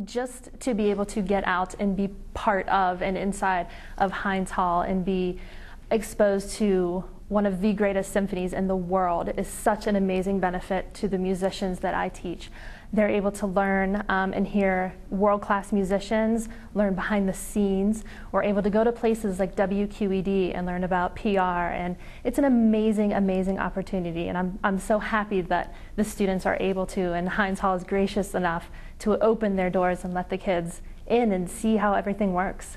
just to be able to get out and be part of and inside of Heinz Hall and be exposed to one of the greatest symphonies in the world is such an amazing benefit to the musicians that I teach. They're able to learn and hear world-class musicians, learn behind the scenes. We're able to go to places like WQED and learn about PR, and it's an amazing, amazing opportunity, and I'm so happy that the students are able to, and Heinz Hall is gracious enough to open their doors and let the kids in and see how everything works.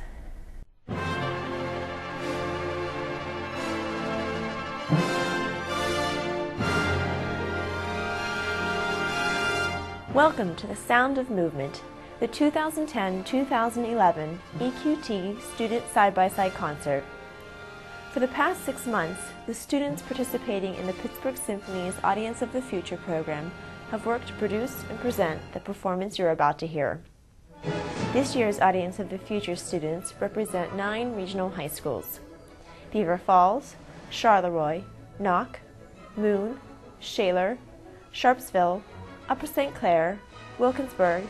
Welcome to the Sound of Movement, the 2010-2011 EQT Student Side-by-Side Concert. For the past 6 months, the students participating in the Pittsburgh Symphony's Audience of the Future program have worked to produce and present the performance you're about to hear. This year's Audience of the Future students represent 9 regional high schools: Beaver Falls, Charleroi, Knock, Moon, Shaler, Sharpsville, Upper St. Clair, Wilkinsburg,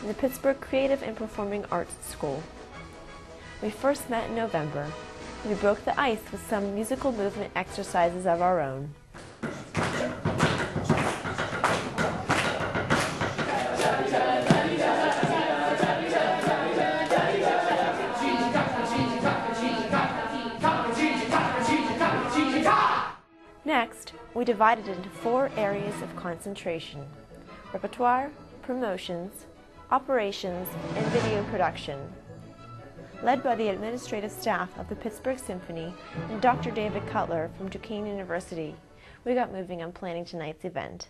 and the Pittsburgh Creative and Performing Arts School. We first met in November. We broke the ice with some musical movement exercises of our own. Next, we divided into 4 areas of concentration: repertoire, promotions, operations, and video production. Led by the administrative staff of the Pittsburgh Symphony and Dr. David Cutler from Duquesne University, we got moving on planning tonight's event.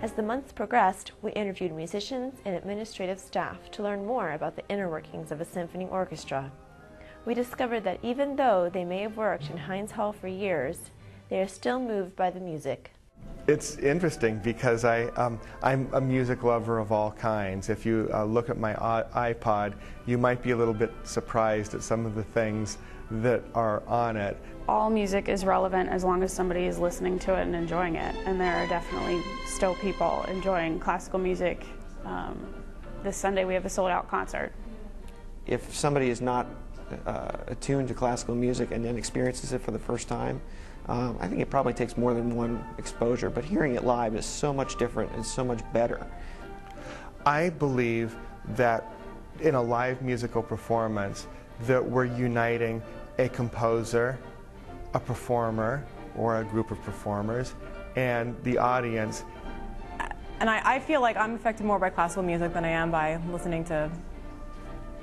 As the months progressed, we interviewed musicians and administrative staff to learn more about the inner workings of a symphony orchestra. We discovered that even though they may have worked in Heinz Hall for years, they are still moved by the music. It's interesting because I'm a music lover of all kinds. If you look at my iPod, you might be a little bit surprised at some of the things that are on it. All music is relevant as long as somebody is listening to it and enjoying it, and there are definitely still people enjoying classical music. This Sunday we have a sold-out concert. If somebody is not attuned to classical music and then experiences it for the first time, I think it probably takes more than one exposure, but hearing it live is so much different and so much better. I believe that in a live musical performance that we're uniting a composer, a performer, or a group of performers, and the audience. And I feel like I'm affected more by classical music than I am by listening to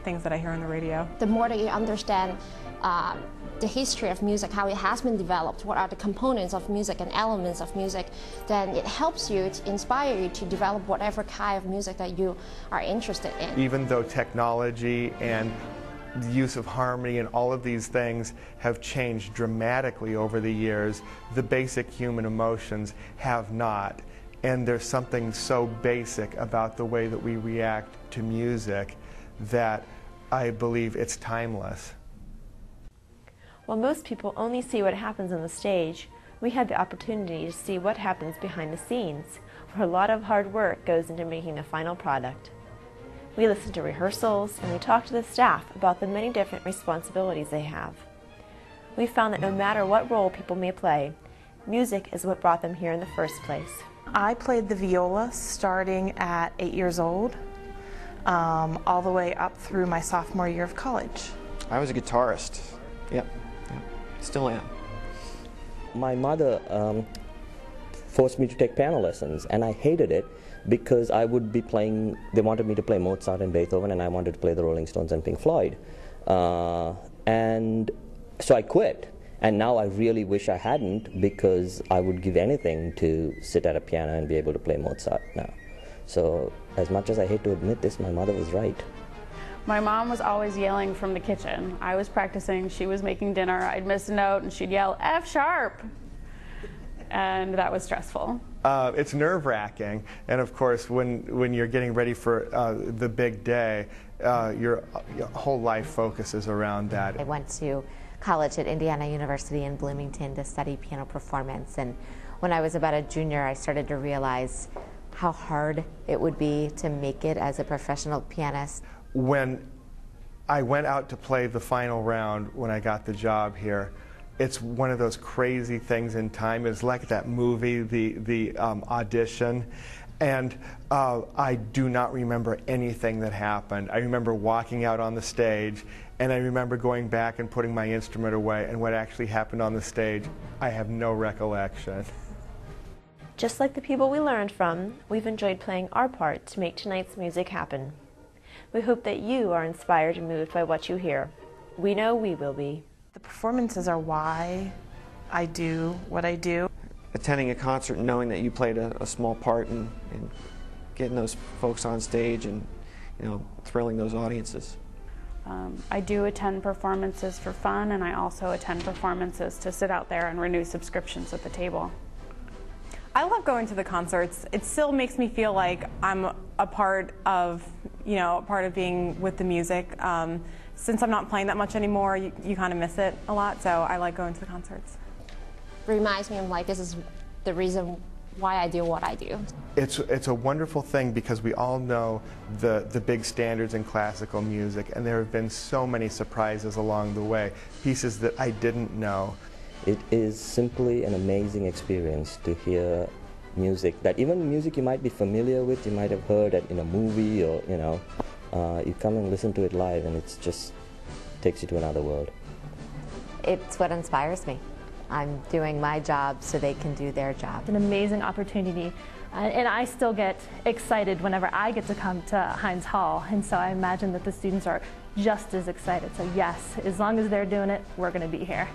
things that I hear on the radio. The more that you understand the history of music, how it has been developed, what are the components of music and elements of music, then it helps you, to inspire you to develop whatever kind of music that you are interested in. Even though technology and the use of harmony and all of these things have changed dramatically over the years, the basic human emotions have not. And there's something so basic about the way that we react to music that I believe it's timeless. While most people only see what happens on the stage, we had the opportunity to see what happens behind the scenes, where a lot of hard work goes into making the final product. We listened to rehearsals and we talked to the staff about the many different responsibilities they have. We found that no matter what role people may play, music is what brought them here in the first place. I played the viola starting at 8 years old, all the way up through my sophomore year of college. I was a guitarist. Yep. Still am. My mother forced me to take piano lessons, and I hated it because I would be playing, they wanted me to play Mozart and Beethoven, and I wanted to play the Rolling Stones and Pink Floyd. And so I quit. And now I really wish I hadn't, because I would give anything to sit at a piano and be able to play Mozart now. So as much as I hate to admit this, my mother was right. My mom was always yelling from the kitchen. I was practicing, she was making dinner, I'd miss a note and she'd yell, F sharp! And that was stressful. It's nerve-wracking, and of course when you're getting ready for the big day, your whole life focuses around that. I went to college at Indiana University in Bloomington to study piano performance, and when I was about a junior I started to realize how hard it would be to make it as a professional pianist. When I went out to play the final round when I got the job here, it's one of those crazy things in time. It's like that movie, the audition, and I do not remember anything that happened. I remember walking out on the stage, and I remember going back and putting my instrument away, and what actually happened on the stage, I have no recollection. Just like the people we learned from, we've enjoyed playing our part to make tonight's music happen. We hope that you are inspired and moved by what you hear. We know we will be. The performances are why I do what I do. Attending a concert and knowing that you played a small part and getting those folks on stage and, you know, thrilling those audiences. I do attend performances for fun, and I also attend performances to sit out there and renew subscriptions at the table. I love going to the concerts. It still makes me feel like I'm a part of, being with the music. Since I'm not playing that much anymore, you kind of miss it a lot, so I like going to the concerts. Reminds me of like this is the reason why I do what I do. It's a wonderful thing because we all know the big standards in classical music, and there have been so many surprises along the way, pieces that I didn't know. It is simply an amazing experience to hear music that even music you might be familiar with, you might have heard it in a movie, or you come and listen to it live, and it's just takes you to another world. It's what inspires me. I'm doing my job so they can do their job. An amazing opportunity, and I still get excited whenever I get to come to Heinz Hall, and so I imagine that the students are just as excited. So yes, as long as they're doing it, we're going to be here.